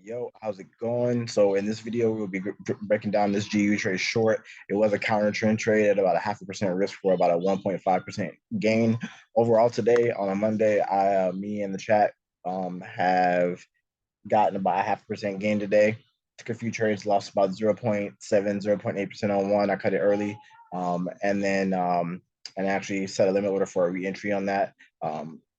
Yo, how's it going? So in this video, we'll be breaking down this GU trade short. It was a counter trend trade at about a 0.5% risk for about a 1.5% gain. Overall today on a Monday, me and the chat have gotten about a 0.5% gain today. Took a few trades, lost about 0.7, 0.8% on one. I cut it early. And actually set a limit order for a re-entry on that.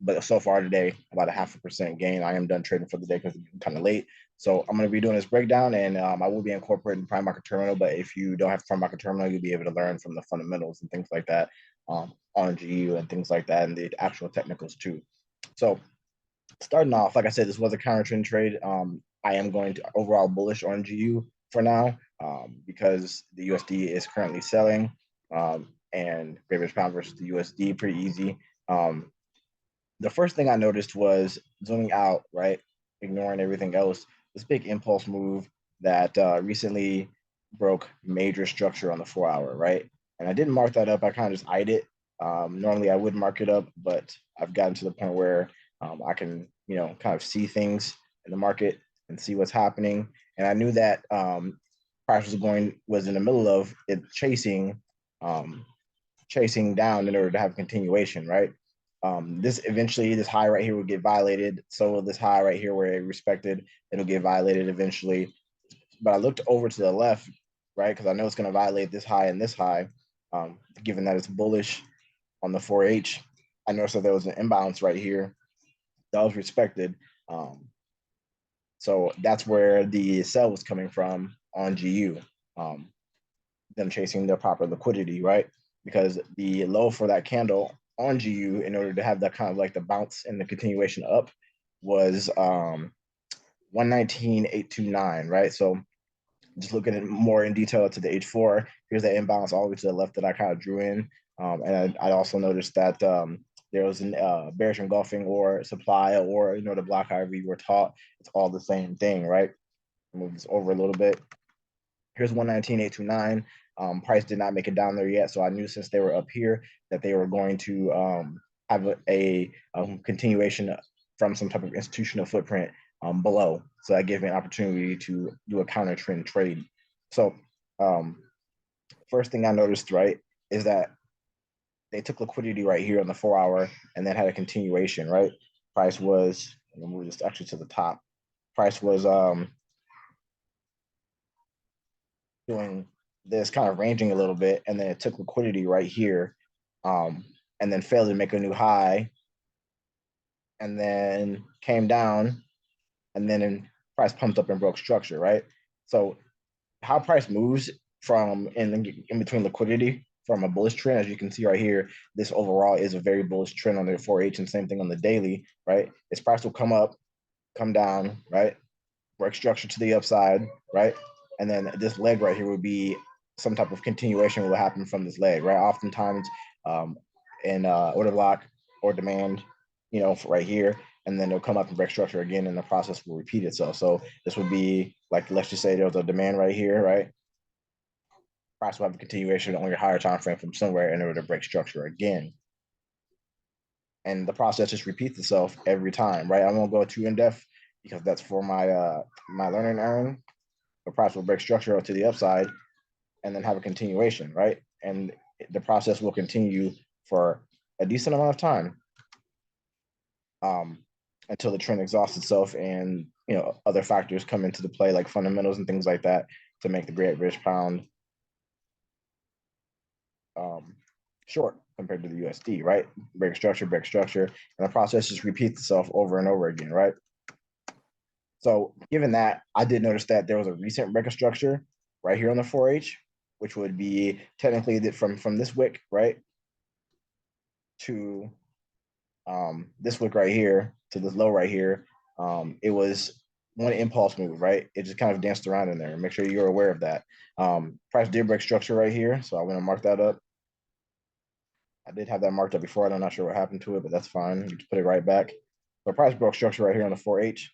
But so far today, about a 0.5% gain. I am done trading for the day because it's kind of late. So I'm going to be doing this breakdown, and I will be incorporating prime market terminal. But if you don't have prime market terminal, you'll be able to learn from the fundamentals and things like that on GU and things like that, and the actual technicals too. So starting off, like I said, this was a counter trend trade. I am going to overall bullish on GU for now because the USD is currently selling, and Great British Pound versus the USD pretty easy. The first thing I noticed was zooming out, right, ignoring everything else. This big impulse move that recently broke major structure on the 4-hour, right? And I didn't mark that up. I kind of just eyed it. Normally I would mark it up, but I've gotten to the point where I can, kind of see things in the market and see what's happening. And I knew that price was in the middle of it chasing down in order to have continuation, right? This high right here will get violated. So will this high right here where it respected, it'll get violated eventually. But I looked over to the left, right? Because I know it's going to violate this high and this high, given that it's bullish on the 4H. I noticed that there was an imbalance right here that was respected. So that's where the sell was coming from on GU, them chasing the proper liquidity, right? Because the low for that candle on GU, in order to have that kind of like the bounce and the continuation up, was 119.829, right? So just looking at more in detail to the H4, here's that imbalance all the way to the left that I kind of drew in. And I also noticed that there was an bearish engulfing or supply or, the block, however you were taught. It's all the same thing, right? Move this over a little bit. Here's 119.829. Price did not make it down there yet, so I knew since they were up here that they were going to have a continuation from some type of institutional footprint below. So that gave me an opportunity to do a counter trend trade. So first thing I noticed, right, is that they took liquidity right here on the 4-hour and then had a continuation, right? Price was, I'm gonna move this actually to the top. Price was doing this, kind of ranging a little bit, and then it took liquidity right here, and then failed to make a new high, and then came down, and then price pumped up and broke structure, right? So how price moves from in between liquidity from a bullish trend, as you can see right here, this overall is a very bullish trend on the 4H, and same thing on the daily, right? Its price will come up, come down, right? Break structure to the upside, right? And then this leg right here would be some type of continuation will happen from this leg, right? Oftentimes in order block or demand, right here, and then it'll come up and break structure again, and the process will repeat itself. So this would be like, let's just say there was a demand right here, right? Price will have a continuation on your higher time frame from somewhere in order to break structure again. And the process just repeats itself every time, right? I won't go too in depth because that's for my my learning errand. The price will break structure to the upside and then have a continuation, right? And the process will continue for a decent amount of time until the trend exhausts itself and other factors come into the play, like fundamentals and things like that, to make the Great British Pound short compared to the USD, right? Break structure, and the process just repeats itself over and over again, right? So given that, I did notice that there was a recent break of structure right here on the 4H, which would be technically from this wick, right, to this wick right here to this low right here. It was one impulse move, right? It just kind of danced around in there. Make sure you're aware of that. Price did break structure right here, so I'm going to mark that up. I did have that marked up before. I'm not sure what happened to it, but that's fine. You just put it right back. So price broke structure right here on the 4H.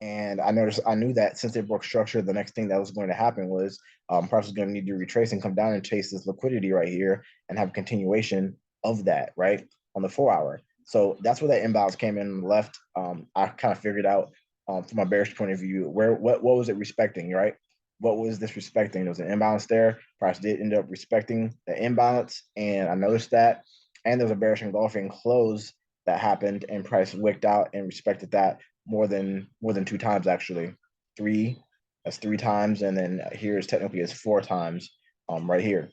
And I knew that since it broke structure, the next thing that was going to happen was price was going to need to retrace and come down and chase this liquidity right here and have a continuation of that, right, on the 4-hour. So that's where that imbalance came in on the left. I kind of figured out from a bearish point of view. What was it respecting, right? What was this respecting? There was an imbalance there. Price did end up respecting the imbalance, and I noticed that. And there was a bearish engulfing close that happened, and price wicked out and respected that more than 2 times actually. Three, that's 3 times, and then here's technically is 4 times right here.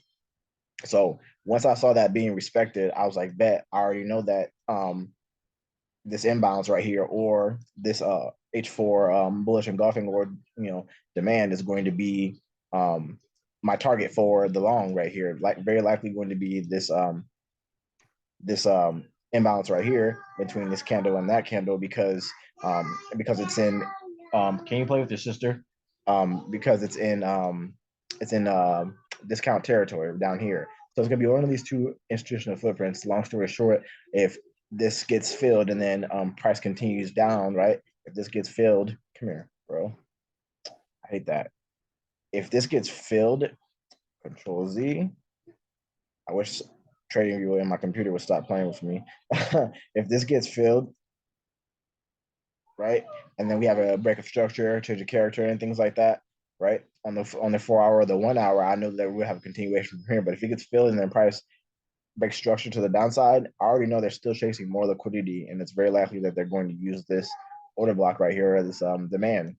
So once I saw that being respected, I was like, bet, I already know that this imbalance right here or this H4 bullish engulfing or demand is going to be my target for the long right here. Like very likely going to be this imbalance right here between this candle and that candle because it's in can you play with your sister? Because it's in discount territory down here. So it's gonna be one of these two institutional footprints. Long story short, if this gets filled and then price continues down, right? If this gets filled, come here, bro. I hate that. If this gets filled, Control Z. I wish trading view in my computer would stop playing with me. If this gets filled, right, and then we have a break of structure, change of character, and things like that, right? On the 4 hour or the 1 hour, I know that we'll have a continuation from here. But if it gets filled and then price break structure to the downside, I already know they're still chasing more liquidity, and it's very likely that they're going to use this order block right here, this demand.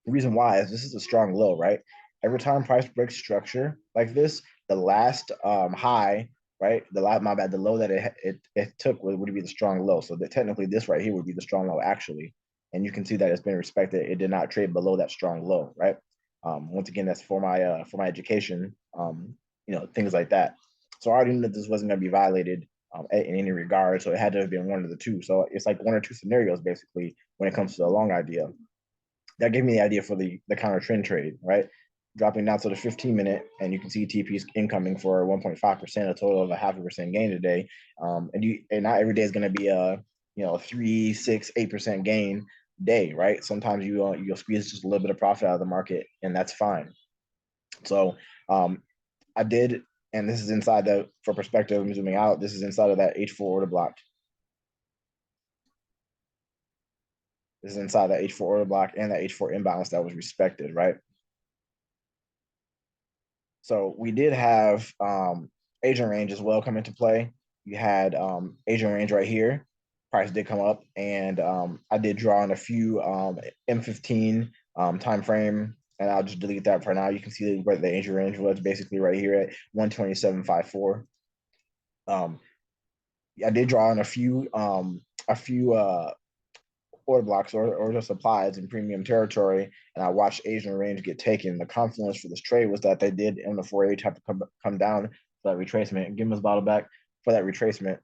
The reason why is this is a strong low, right? Every time price breaks structure like this, the last high, right? The low that it took would be the strong low. So technically this right here would be the strong low actually. And you can see that it's been respected. It did not trade below that strong low, right? Once again, that's for my education, things like that. So I already knew that this wasn't going to be violated in any regard. So it had to have been one of the two. So it's like one or two scenarios basically when it comes to the long idea. That gave me the idea for the counter trend trade, right? Dropping down to the 15-minute, and you can see TP's incoming for 1.5%, a total of a 0.5% gain today. And not every day is going to be a 3, 6, 8% gain day, right? Sometimes you'll squeeze just a little bit of profit out of the market, and that's fine. So I did, and this is inside for perspective, I'm zooming out. This is inside of that H4 order block. This is inside that H4 order block and that H4 imbalance that was respected, right? So we did have Asian range as well come into play. You had Asian range right here. Price did come up, and I did draw on a few M15 time frame, and I'll just delete that for now. You can see where the Asian range was basically right here at 127.54. I did draw on a few order blocks or just supplies in premium territory, and I watched Asian range get taken. The confluence for this trade was that they did in the 4H have to come down for that retracement. Give him his bottle back for that retracement.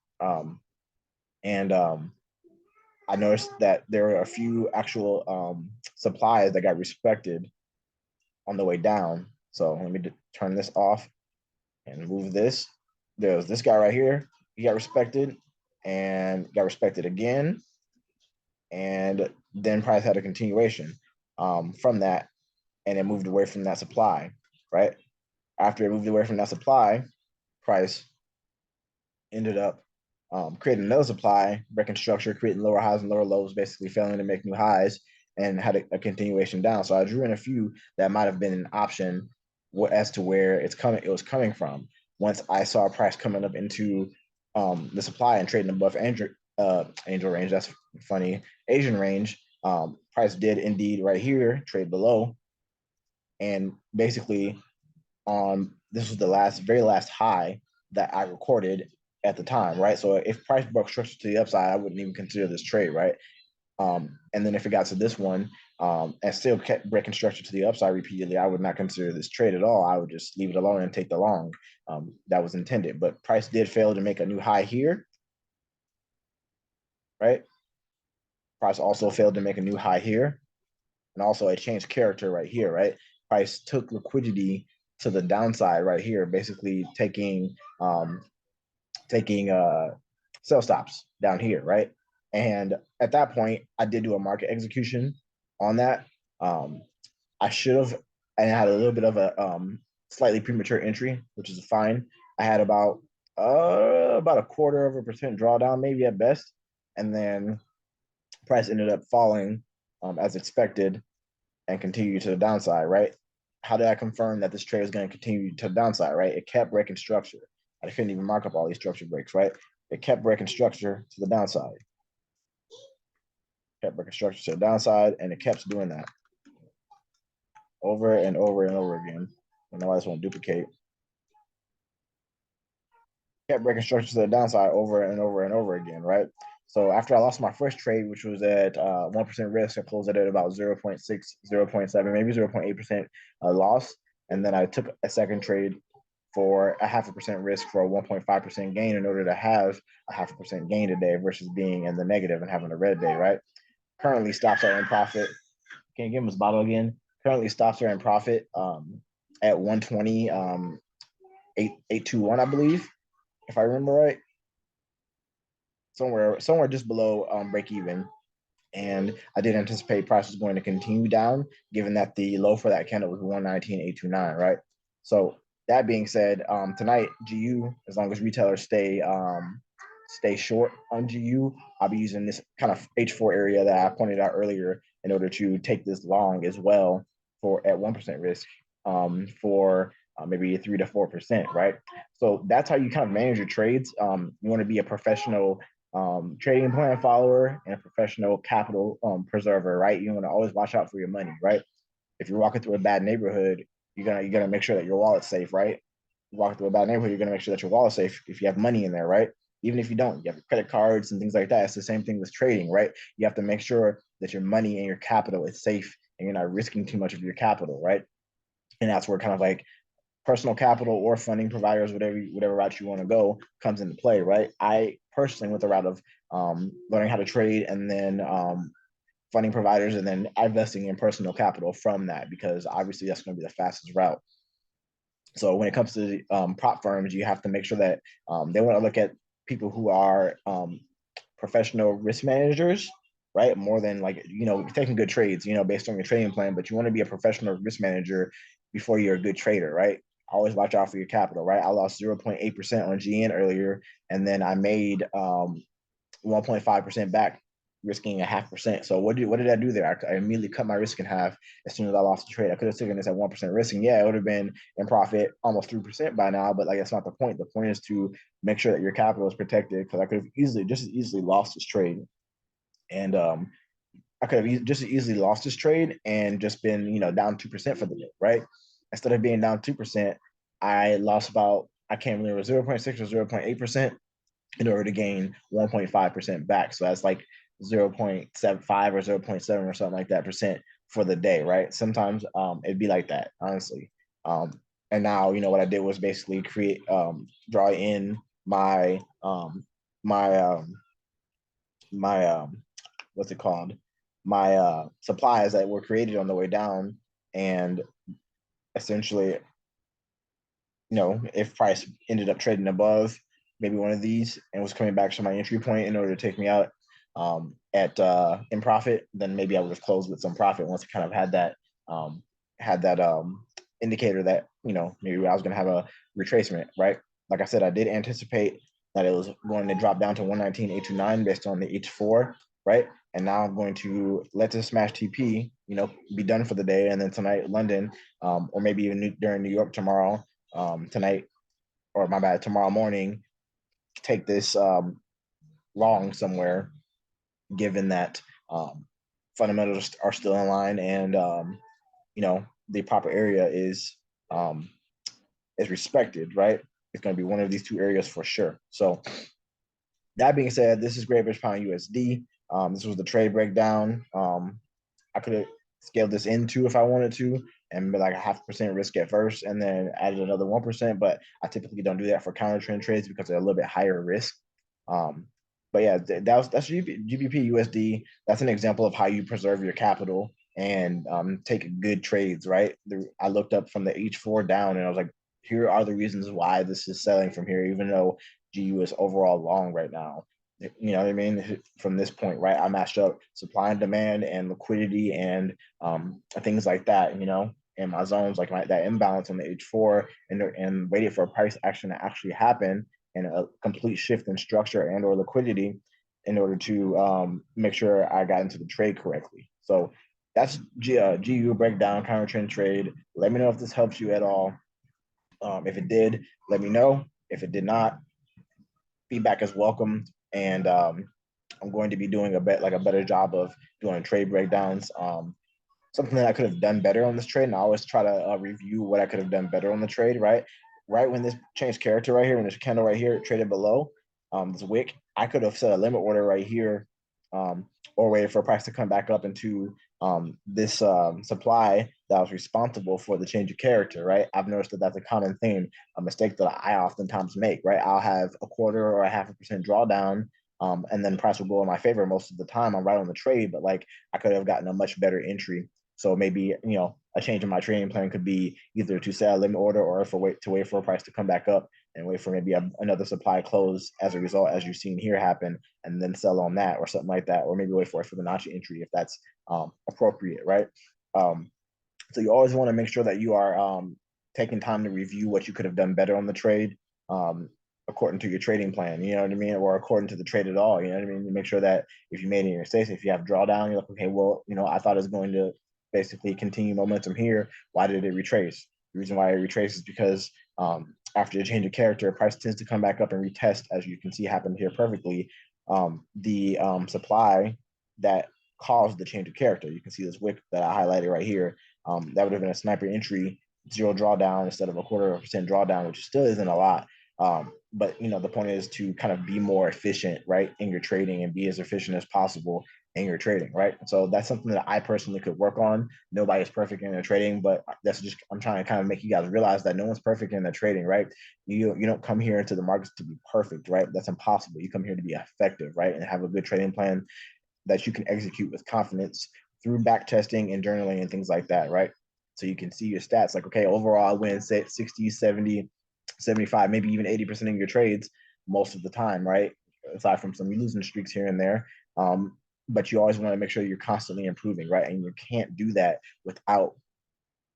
And I noticed that there were a few actual supplies that got respected on the way down. So let me turn this off and move this. There's this guy right here. He got respected and got respected again. And then price had a continuation from that, and it moved away from that supply, right? After it moved away from that supply, price ended up creating another supply, breaking structure, creating lower highs and lower lows, basically failing to make new highs, and had a continuation down. So I drew in a few that might have been an option as to where it was coming from. Once I saw price coming up into the supply and trading above angel range, that's funny, Asian range, price did indeed right here trade below, and basically this was the very last high that I recorded at the time, right? So if price broke structure to the upside, I wouldn't even consider this trade, right? And then if it got to this one and still kept breaking structure to the upside repeatedly, I would not consider this trade at all. I would just leave it alone and take the long that was intended. But price did fail to make a new high here, right? Price also failed to make a new high here, and also a changed character right here, right? Price took liquidity to the downside right here, basically taking sell stops down here, right? And at that point, I did do a market execution on that. I should have, and I had a little bit of a slightly premature entry, which is fine. I had about a 1/4% drawdown, maybe at best, and then price ended up falling as expected and continue to the downside, right? How did I confirm that this trade is going to continue to the downside, right? It kept breaking structure. I couldn't even mark up all these structure breaks, right? It kept breaking structure to the downside. Kept breaking structure to the downside, and it kept doing that over and over and over again. I know I just want to duplicate. Kept breaking structure to the downside over and over and over again, right? So after I lost my first trade, which was at 1% risk, I closed it at about 0.6, 0.7, maybe 0.8% loss. And then I took a second trade for a 0.5% risk for a 1.5% gain in order to have a 0.5% gain today versus being in the negative and having a red day, right? Currently, stops are in profit. Can you give him his bottle again? Currently, stops are in profit at 120, 821, I believe, if I remember right. Somewhere just below break even. And I did anticipate prices going to continue down, given that the low for that candle was 119,829, right? So that being said, tonight GU, as long as retailers stay short on GU, I'll be using this kind of H4 area that I pointed out earlier in order to take this long as well for at 1% risk for maybe 3 to 4%, right? So that's how you kind of manage your trades. You want to be a professional trading plan follower and a professional capital preserver, right? You want to always watch out for your money, right? If you're walking through a bad neighborhood, you're gonna make sure that your wallet's safe, right? You walk through a bad neighborhood, you're gonna make sure that your wallet's safe if you have money in there, right? Even if you don't, you have credit cards and things like that. It's the same thing with trading, right? You have to make sure that your money and your capital is safe and you're not risking too much of your capital, right? And that's where kind of like personal capital or funding providers, whatever route you want to go, comes into play, right? I personally went the route of learning how to trade and then funding providers and then investing in personal capital from that, because obviously that's going to be the fastest route. So when it comes to prop firms, you have to make sure that they want to look at people who are professional risk managers, right? More than like, taking good trades, based on your trading plan, but you want to be a professional risk manager before you're a good trader, right? Always watch out for your capital, right? I lost 0.8% on GN earlier, and then I made 1.5% back, risking a 0.5%. So what did I do there? I immediately cut my risk in half as soon as I lost the trade. I could have taken this at 1% risk, and yeah, it would have been in profit almost 3% by now. But like, that's not the point. The point is to make sure that your capital is protected, because I could have just as easily lost this trade, and I could have just as easily lost this trade and just been down 2% for the day, right? Instead of being down 2%, I lost about, I can't remember, 0.6 or 0.8% in order to gain 1.5% back. So that's like 0.75 or 0.7 or something like that percent for the day, right? Sometimes it'd be like that, honestly. And now, what I did was basically draw in my my my what's it called? My supplies that were created on the way down, and essentially, if price ended up trading above maybe one of these and was coming back to my entry point in order to take me out at in profit, then maybe I would have closed with some profit once I kind of had that indicator that maybe I was going to have a retracement, right? Like I said, I did anticipate that it was going to drop down to 119,829 based on the H4, right? And now I'm going to let this smash TP, be done for the day, and then tonight London, or maybe even during New York tomorrow, tonight, or my bad, tomorrow morning, take this long somewhere, given that fundamentals are still in line and the proper area is respected, right? It's going to be one of these two areas for sure. So that being said, this is Great British Pound USD. This was the trade breakdown. I could have scaled this into if I wanted to, and be like a 0.5% risk at first, and then added another 1%. But I typically don't do that for counter trend trades because they're a little bit higher risk. But yeah, that's GBP USD. That's an example of how you preserve your capital and take good trades, right? I looked up from the H4 down, and I was like, here are the reasons why this is selling from here, even though GU is overall long right now. You know what I mean? From this point, right? I matched up supply and demand and liquidity and things like that, in my zones, like that imbalance on the H4, and waited for a price action to actually happen and a complete shift in structure and or liquidity in order to make sure I got into the trade correctly. So that's GU breakdown, counter trend trade. Let me know if this helps you at all. If it did, let me know. If it did not, feedback is welcome. And I'm going to be doing a better job of doing trade breakdowns. Something that I could have done better on this trade, and I always try to review what I could have done better on the trade. Right when this changed character right here, when this candle right here traded below this wick, I could have set a limit order right here, or waited for a price to come back up into this supply that was responsible for the change of character. Right, I've noticed that that's a common theme, a mistake that I oftentimes make. Right, I'll have a quarter or a 0.5% drawdown. And then price will go in my favor most of the time. I'm right on the trade, but like I could have gotten a much better entry. So maybe a change in my trading plan could be either to set a limit order or wait for a price to come back up and wait for maybe another supply close as a result, as you've seen here happen, and then sell on that or something like that, or maybe wait for a Fibonacci entry if that's appropriate, right? So you always want to make sure that you are taking time to review what you could have done better on the trade, according to your trading plan, you know what I mean? Or according to the trade at all, you know what I mean? You make sure that if you made any mistakes, if you have drawdown, you're like, okay, well, I thought it was going to basically continue momentum here. Why did it retrace? The reason why it retraces is because after the change of character, price tends to come back up and retest, as you can see happened here perfectly. The supply that caused the change of character. You can see this wick that I highlighted right here. That would have been a sniper entry, 0 drawdown instead of a 0.25% drawdown, which still isn't a lot. But the point is to kind of be more efficient, right, in your trading and be as efficient as possible in your trading, right? So that's something that I personally could work on. Nobody's perfect in their trading, but I'm trying to kind of make you guys realize that no one's perfect in their trading, right? You don't come here into the markets to be perfect, right? That's impossible. You come here to be effective, right, and have a good trading plan that you can execute with confidence through back testing and journaling and things like that, right? So you can see your stats like, okay, overall I win 60, 70, 75, maybe even 80% of your trades most of the time, right? Aside from some losing streaks here and there. But you always want to make sure you're constantly improving, right? And you can't do that without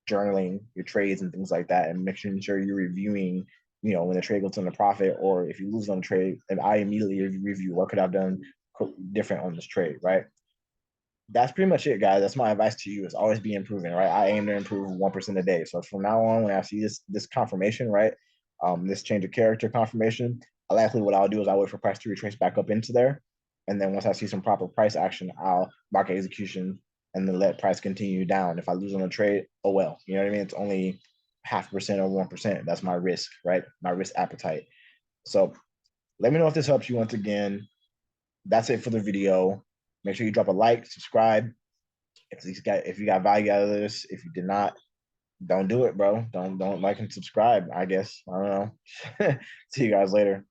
journaling your trades and things like that, and making sure you're reviewing, when the trade goes on a profit, or if you lose on a trade, and I immediately review what could I have done different on this trade, right? That's pretty much it, guys. That's my advice to you: is always be improving, right? I aim to improve 1% a day. So from now on, when I see this confirmation, right, this change of character confirmation, what I'll do is I'll wait for price to retrace back up into there, and then once I see some proper price action, I'll market execution and then let price continue down. If I lose on a trade, oh well, you know what I mean? It's only 0.5% or 1%. That's my risk, right? My risk appetite. So let me know if this helps you. Once again, that's it for the video. Make sure you drop a like, subscribe. If you got value out of this. If you did not, don't do it, bro. Don't like and subscribe, I guess. I don't know. See you guys later.